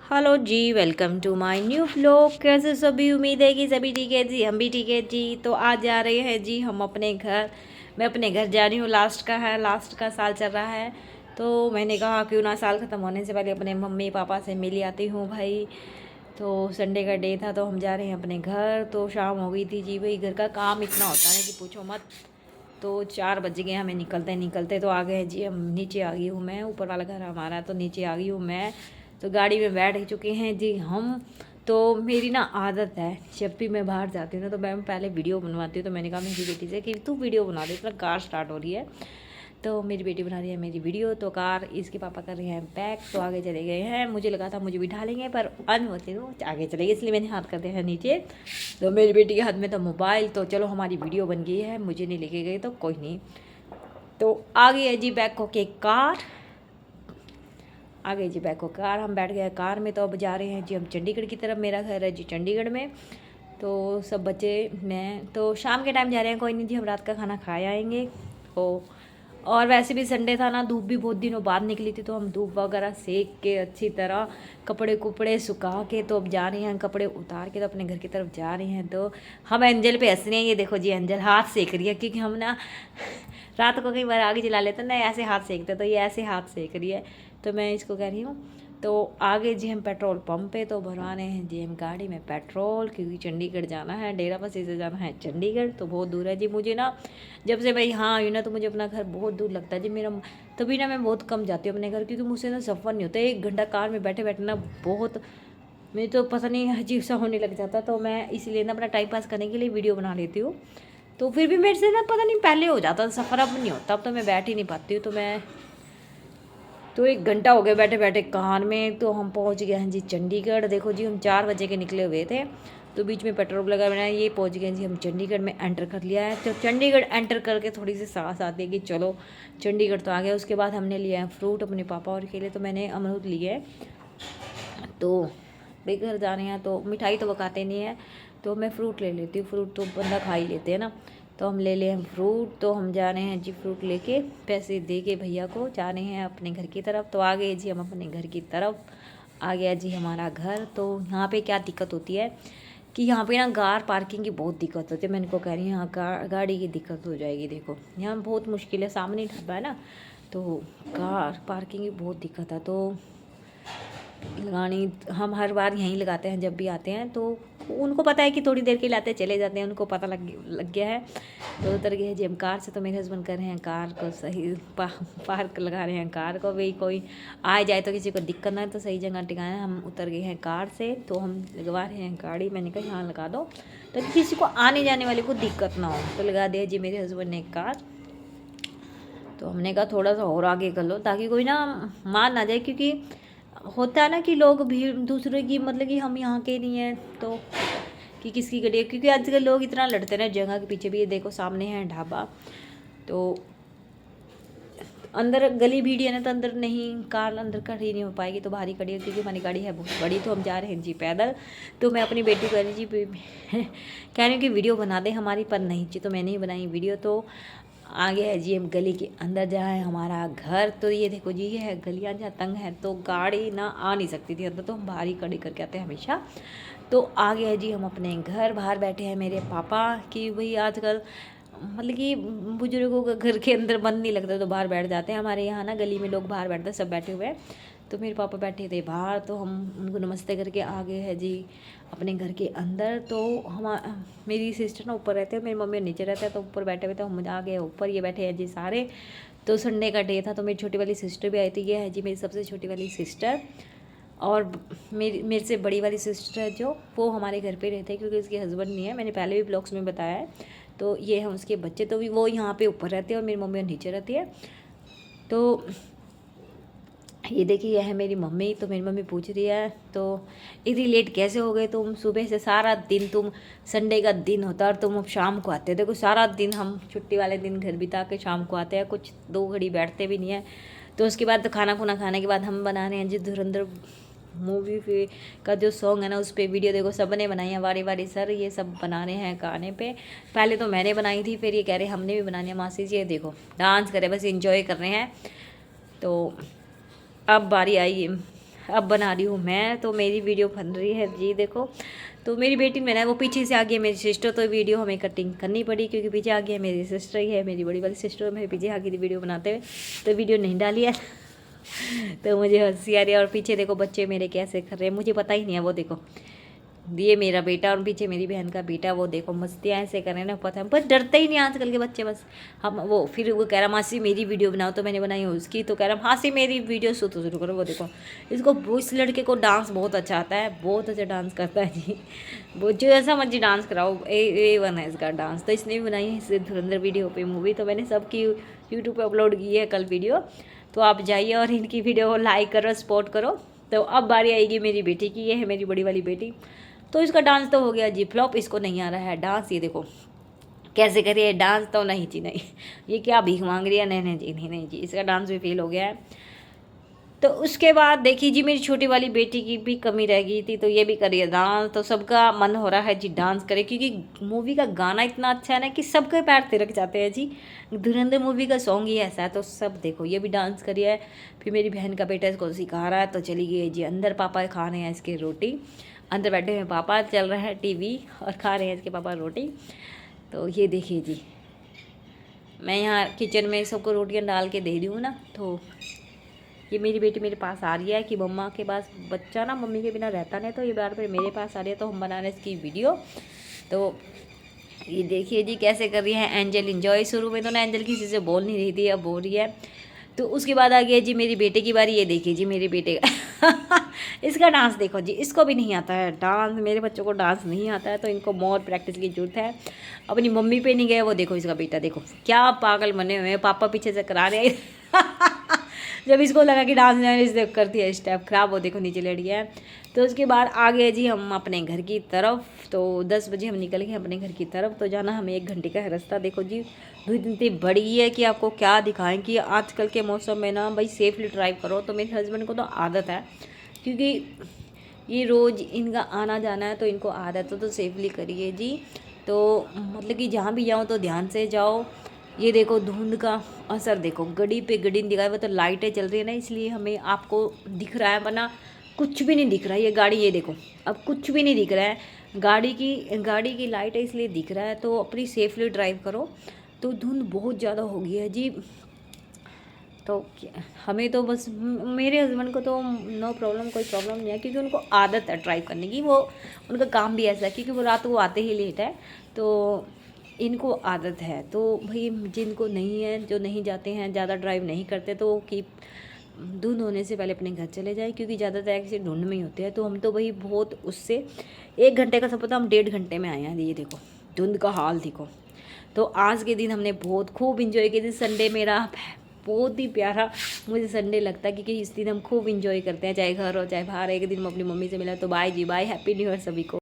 Hello जी, welcome to my new vlog. कैसे सभी, उम्मीद है कि सभी ठीक है जी, हम भी ठीक है जी। तो आज जा रहे हैं जी हम अपने घर। मैं अपने घर जा रही हूँ, लास्ट का साल चल रहा है। तो मैंने कहा क्यों ना साल ख़त्म होने से पहले अपने मम्मी पापा से मिल आती हूँ भाई। तो संडे का डे था तो हम जा रहे हैं अपने घर। तो शाम हो गई थी जी भाई, घर का काम इतना होता है कि पूछो मत। तो 4 बज गए हमें निकलते निकलते। तो आ गए जी हम, नीचे आ गई हूँ मैं, ऊपर वाला घर हमारा, तो नीचे आ गई हूँ मैं। तो गाड़ी में बैठ चुके हैं जी हम। तो मेरी ना आदत है, जब भी मैं बाहर जाती हूँ ना तो मैं पहले वीडियो बनवाती हूँ। तो मैंने कहा मेरी बेटी से कि तू वीडियो बना दे, इतना कार स्टार्ट हो रही है। तो मेरी बेटी बना रही है मेरी वीडियो। तो कार इसके पापा कर रहे हैं बैक, तो आगे चले गए हैं। मुझे लगा था मुझे बिठा लेंगे पर होती हूँ आगे चले गए, इसलिए मैंने हाथ कर दिया है नीचे। तो मेरी बेटी के हाथ में तो मोबाइल। तो चलो हमारी वीडियो बन गई है, मुझे नहीं लेके गई तो कोई नहीं। तो आ गई है जी बैक होके कार, आ गई जी बैक हो कार। हम बैठ गए कार में। तो अब जा रहे हैं जी हम चंडीगढ़ की तरफ। मेरा घर है जी चंडीगढ़ में। तो सब बच्चे, मैं तो शाम के टाइम जा रहे हैं, कोई नहीं जी, हम रात का खाना खा आएंगे। और वैसे भी संडे था ना, धूप भी बहुत दिनों बाद निकली थी, तो हम धूप वगैरह सेक के अच्छी तरह कपड़े कुपड़े सुखा के तो अब जा रहे हैं, कपड़े उतार के तो अपने घर की तरफ जा रहे हैं। तो हम एंजल पे हंस रहे हैं, ये देखो जी एंजल हाथ सेक रही है, क्योंकि हम ना रात को कई बार आगे जला लेते ना, ऐसे हाथ सेकते, तो ये ऐसे हाथ सेक रही है। तो मैं इसको कह रही हूँ। तो आगे जी हम पेट्रोल पंप पे तो भरवाने हैं जी हम गाड़ी में पेट्रोल, क्योंकि चंडीगढ़ जाना है, डेराबस्सी से जाना है चंडीगढ़, तो बहुत दूर है जी। मुझे ना जब से मैं यहाँ आई हूँ ना, तो मुझे अपना घर बहुत दूर लगता है जी मेरा। तभी ना मैं बहुत कम जाती हूँ अपने घर, क्योंकि मुझसे ना सफ़र नहीं होता। 1 घंटा कार में बैठे बैठे ना बहुत, मुझे तो पता नहीं अजीब सा होने लग जाता। तो मैं इसलिए ना अपना टाइम पास करने के लिए वीडियो बना लेती हूँ। तो फिर भी मेरे से ना पता नहीं पहले हो जाता सफ़र, अब नहीं होता, अब तो मैं बैठ ही नहीं पाती हूँ। तो 1 घंटा हो गया बैठे बैठे कार में। तो हम पहुंच गए हैं जी चंडीगढ़। देखो जी हम 4 बजे के निकले हुए थे, तो बीच में पेट्रोल लगा बनाया, ये पहुंच गए जी हम चंडीगढ़ में, एंटर कर लिया है। तो चंडीगढ़ एंटर करके थोड़ी सी सांस आती है कि चलो चंडीगढ़ तो आ गया। उसके बाद हमने लिया है फ्रूट अपने पापा और के लिए, तो मैंने अमरूद लिए है। तो भाई घर जा रहे हैं तो मिठाई तो वो खाते नहीं है, तो मैं फ़्रूट ले लेती हूँ, फ्रूट तो बंदा खा ही लेते हैं ना। तो हम ले लें हम फ्रूट। तो हम जा रहे हैं जी फ्रूट लेके, पैसे दे के भैया को जा रहे हैं अपने घर की तरफ। तो आ गए जी हम अपने घर की तरफ, आ गया जी हमारा घर। तो यहाँ पे क्या दिक्कत होती है कि यहाँ पे ना कार पार्किंग की बहुत दिक्कत होती है। मैं इनको कह रही हूँ यहाँ गाड़ी की दिक्कत हो जाएगी, देखो यहाँ बहुत मुश्किल है, सामने ढाबा है ना, तो कार पार्किंग की बहुत दिक्कत है। तो लगानी हम हर बार यहीं लगाते हैं जब भी आते हैं। तो उनको पता है कि थोड़ी देर के लिए आते चले जाते हैं, उनको पता लग गया है। तो उतर गए जी हम कार से। तो मेरे हस्बैंड कर रहे हैं कार को सही पार्क लगा रहे हैं कार को, भाई कोई आ जाए तो किसी को दिक्कत ना है, तो सही जगह टिकाना। हम उतर गए हैं कार से, तो हम लगवा रहे हैं गाड़ी। मैंने कहा यहाँ लगा दो ताकि किसी को आने जाने वाले को दिक्कत ना हो। तो लगा दिया जी मेरे हस्बैंड ने कार। तो हमने कहा थोड़ा सा और आगे कर लो ताकि कोई ना मान ना जाए, क्योंकि होता है ना कि लोग भीड़ दूसरे की, मतलब कि हम यहाँ के नहीं हैं तो कि किसकी गड्डी है, क्योंकि आजकल लोग इतना लड़ते हैं जगह के पीछे भी। ये देखो सामने है ढाबा, तो अंदर गली भीड़ है ना, तो अंदर नहीं, कार अंदर खड़ी नहीं हो पाएगी, तो बाहर ही खड़ी है, क्योंकि हमारी गाड़ी है बहुत बड़ी। तो हम जा रहे हैं जी पैदल। तो मैं अपनी बेटी को जी कह रही हूँ कि वीडियो बना दे हमारी, पर नहीं जी, तो मैंने ही बनाई वीडियो। तो आ गया है जी हम गली के अंदर, जहाँ है हमारा घर। तो ये देखो जी, ये है गलियाँ जहाँ तंग है, तो गाड़ी ना आ नहीं सकती थी अंदर, तो हम बाहर ही खड़ी करके आते हैं हमेशा। तो आ गया है जी हम अपने घर। बाहर बैठे हैं मेरे पापा, कि भाई आजकल मतलब कि बुजुर्गों का घर के अंदर मन नहीं लगता, तो बाहर बैठ जाते हैं। हमारे यहाँ ना गली में लोग बाहर बैठते हैं, सब बैठे हुए हैं। तो मेरे पापा बैठे थे बाहर, तो हम उनको नमस्ते करके आ गए हैं जी अपने घर के अंदर। तो हम मेरी सिस्टर ना ऊपर रहते हैं, मेरी मम्मी नीचे रहते हैं, तो ऊपर बैठे हुए थे। हम आ गए ऊपर, ये बैठे हैं जी सारे। तो संडे का डे था, तो मेरी छोटी वाली सिस्टर भी आई थी। ये है जी मेरी सबसे छोटी वाली सिस्टर, और मेरे से बड़ी वाली सिस्टर है जो, वो हमारे घर पे रहते हैं, क्योंकि उसके हस्बैंड नहीं है, मैंने पहले भी ब्लॉग्स में बताया है। तो ये हैं उसके बच्चे, तो भी वो यहाँ पे ऊपर रहते हैं और मेरी मम्मी नीचे रहती है। तो ये देखिए, यह है मेरी मम्मी। तो मेरी मम्मी पूछ रही है, तो इतनी लेट कैसे हो गए तुम, सुबह से सारा दिन, तुम संडे का दिन होता है और तुम अब शाम को आते हो। देखो सारा दिन हम छुट्टी वाले दिन घर बिता के शाम को आते हैं, कुछ 2 घड़ी बैठते भी नहीं है। तो उसके बाद तो खाना खुना खाने के बाद हम बना रहे हैं जी धुरंधर मूवी पे का जो सॉन्ग है ना, उस पर वीडियो। देखो सब ने बनाई है वारी वारी, सर ये सब बना रहे हैं गाने पे। पहले तो मैंने बनाई थी, फिर ये कह रहे हमने भी बनानी है मासी जी। ये देखो डांस करे, बस इंजॉय कर रहे हैं। तो अब बारी आई अब बना रही हूँ मैं, तो मेरी वीडियो बन रही है जी देखो। तो मेरी बेटी मैंने वो पीछे से आ गई है मेरी सिस्टर, तो वीडियो हमें कटिंग करनी पड़ी क्योंकि पीछे आ गई है मेरी सिस्टर ही है, मेरी बड़ी वाली सिस्टर मेरे पीछे आ गई थी वीडियो बनाते हुए, तो वीडियो नहीं डाली है। तो मुझे हंसी आ रही है। और पीछे देखो बच्चे मेरे कैसे कर रहे हैं, मुझे पता ही नहीं है। वो देखो ये मेरा बेटा और पीछे मेरी बहन का बेटा, वो देखो मस्तियाँ ऐसे कर रहे हैं ना, पता है, बस डरते ही नहीं आजकल के बच्चे। बस हम वो फिर वो कह रहा मासी मेरी वीडियो बनाओ, तो मैंने बनाई उसकी, तो कह रहा मासी मेरी वीडियो शुरू करो। वो देखो इसको, इस लड़के को डांस बहुत अच्छा आता है, बहुत अच्छा डांस करता है जी। वो जो ऐसा मर्जी डांस कराओ, A1 है इसका डांस। तो इसने भी बनाई है इससे धुरंधर वीडियो पे मूवी, तो मैंने सबकी यूट्यूब पर अपलोड की है कल वीडियो, तो आप जाइए और इनकी वीडियो को लाइक करो, सपोर्ट करो। तो अब बारी आएगी मेरी बेटी की, ये है मेरी बड़ी वाली बेटी। तो इसका डांस तो हो गया जी फ्लॉप, इसको नहीं आ रहा है डांस। ये देखो कैसे करिए डांस, तो नहीं जी नहीं, ये क्या भीख मांग रही है, नहीं नहीं जी नहीं जी, इसका डांस भी फेल हो गया है। तो उसके बाद देखिए जी मेरी छोटी वाली बेटी की भी कमी रह गई थी, तो ये भी करिए डांस। तो सबका मन हो रहा है जी डांस करे, क्योंकि मूवी का गाना इतना अच्छा है ना कि सबके पैर थिरक जाते हैं जी। धुरंधर मूवी का सॉन्ग ही ऐसा है, तो सब देखो ये भी डांस करिए। फिर मेरी बहन का बेटा इसको सिखा रहा है, तो चली गई जी अंदर। पापा खा रहे हैं इसके रोटी, अंदर बैठे हुए पापा, चल रहा है टीवी और खा रहे हैं इसके पापा रोटी। तो ये देखिए जी मैं यहाँ किचन में सबको रोटियाँ डाल के दे रही हूँ ना, तो ये मेरी बेटी मेरे पास आ रही है कि मम्मा के पास बच्चा ना मम्मी के बिना रहता नहीं, तो ये बार बार मेरे पास आ रही है, तो हम बना रहे हैं इसकी वीडियो। तो ये देखिए जी कैसे कर रही है एंजल इंजॉय। शुरू में तो ना एंजल किसी से बोल नहीं रही थी, अब बोल रही है। तो उसके बाद आ गया जी मेरी बेटे की बारी। ये देखिए जी मेरे बेटे का इसका डांस देखो जी, इसको भी नहीं आता है डांस, मेरे बच्चों को डांस नहीं आता है, तो इनको मोर प्रैक्टिस की जरूरत है। अपनी मम्मी पे नहीं गए। वो देखो इसका बेटा देखो क्या पागल बने हुए हैं, पापा पीछे से करा रहे हैं। जब इसको लगा कि डांस नहीं इसने करती है स्टेप खराब, वो देखो नीचे लेट गया है। तो उसके बाद आ गए जी हम अपने घर की तरफ। तो 10 बजे हम निकल गए अपने घर की तरफ। तो जाना हमें 1 घंटे का है रास्ता। देखो जी धूप इतनी बड़ी है कि आपको क्या दिखाएं कि आजकल के मौसम में ना भाई सेफली ड्राइव करो। तो मेरे हस्बैंड को तो आदत है, क्योंकि ये रोज़ इनका आना जाना है, तो इनको आदत है, तो सेफली करिए जी। तो मतलब कि जहाँ भी जाओ तो ध्यान से जाओ। ये देखो धुंध का असर देखो, गड़ी पे गड़ी नहीं दिखाई, वो तो लाइटें चल रही है ना, इसलिए हमें आपको दिख रहा है, वरना कुछ भी नहीं दिख रहा है। ये गाड़ी ये देखो अब कुछ भी नहीं दिख रहा है, गाड़ी की लाइट है इसलिए दिख रहा है। तो अपनी सेफली ड्राइव करो। तो धुंध बहुत ज़्यादा हो गई है जी। तो हमें तो बस मेरे हस्बैंड को तो नो प्रॉब्लम, कोई प्रॉब्लम नहीं है, क्योंकि उनको आदत है ड्राइव करने की। वो उनका काम भी ऐसा है, क्योंकि वो रात को आते ही लेट है, तो इनको आदत है। तो भाई जिनको नहीं है, जो नहीं जाते हैं, ज़्यादा ड्राइव नहीं करते, तो कि धुंध होने से पहले अपने घर चले जाए, क्योंकि ज़्यादातर एक्सीडेंट धुंध में ही होते हैं। तो हम तो भाई बहुत उससे 1 घंटे का सफ़र था, हम 1.5 घंटे में आए हैं। ये देखो धुंध का हाल देखो। तो आज के दिन हमने बहुत खूब इंजॉय किया। संडे मेरा बहुत ही प्यारा मुझे संडे लगता है, क्योंकि इस दिन हम खूब इंजॉय करते हैं, चाहे घर हो चाहे बाहर। एक दिन मैं अपनी मम्मी से मिला। तो बाय जी बाय, हैप्पी न्यू ईयर सभी को।